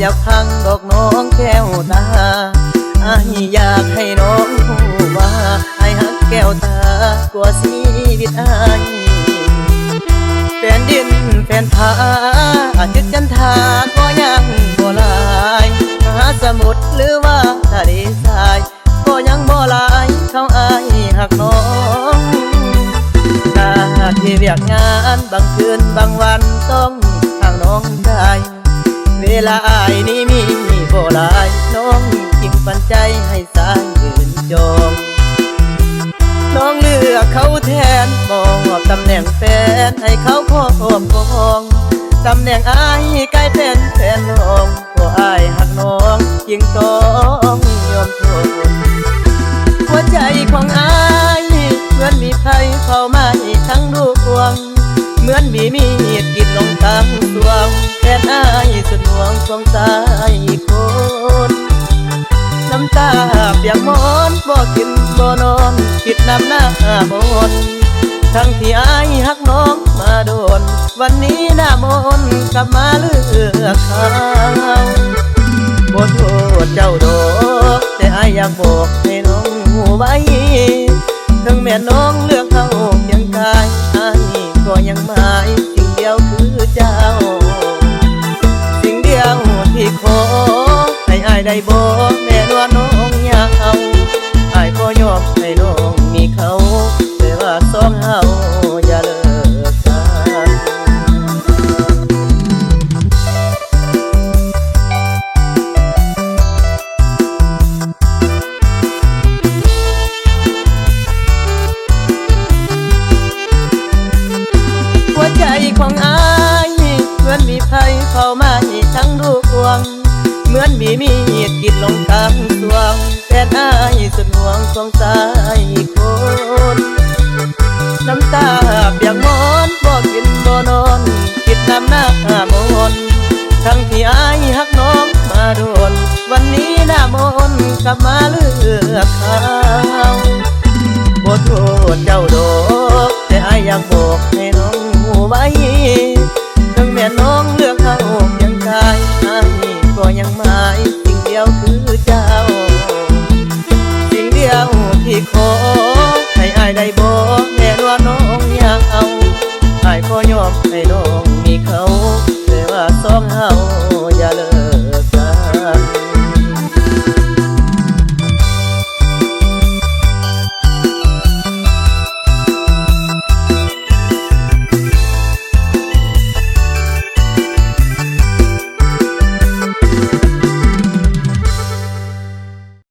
อยากพังดอกน้องแก้วตาอายอยากให้น้องรู้ว่าอายหักแก้วตากว่าชีวิตอายแฟนดินแฟนผาจึกจันทาก็ยังบ่ลายมหาสมุทรหรือว่าทะเลทรายก็ยังบ่ลายเขาอายหักน้องหน้าที่เรียกงานบางคืนบางวันต้องทางน้องได้เวลาอายนี้มีบ่หลายน้องจึงปันใจให้สายยืนจองน้องเลือกเขาแทนมอบตำแหน่งแฟนให้เขาครอบครองตำแหน่งอายกลายเป็นแฟนรองเพราะอายหักน้องจึงต้องยอมทนหัวใจของอายเหมือนมีไฟเผาไหม้ทั้งดวงเหมือนมีดกรีดลงกลางสวงแฟนอายสุดห่วงสงสารคนน้ำตาเปียกหมอนบ่กินบ่นอนคิดน้ำหน้าบนทั้งที่อายหักน้องมาโดนวันนี้หน้ามนกลับมาเลือกเขาบ่โทษเจ้าดอกแต่อายอยากบอกให้น้องหูไว้ถึงแม่น้องเลือกเขาเพียงกายอายก็ยังหมายสิ่งเดียวคือเจ้าสิ่งเดียวที่ขอให้อายได้บอกแม่นว่าน้องอยากเอาอายก็ยอมให้น้องมีเขาแต่ว่าสองเฮาอย่าเลิกกันหัวใจของอายเหมือนมีไฟเผาไหม้ทั้งดวงเหมือนมีดกรีดลงกลางสวงแฟนอายสุดห่วงสงสารคนน้ำตาเปียกหมอนบ่กินบ่นอนคิดน้ำหน้ามนทั้งที่อายหักน้องมาโดนวันนี้หน้ามนกลับมาเลือกเขาบ่โทษเจ้าดอกแต่อายอยากบอกให้น้องหูไว้ถึงแม่น้องเลือกเขาเพียงกายอายก็ยังหมายสิ่งเดียวคือเจ้าสิ่งเดียวที่ขอให้อายได้บอกแม่ว่าน้องอยากเอาอายก็ยอมให้น้องมีเขาแต่ว่าสองเฮาอย่าเลิก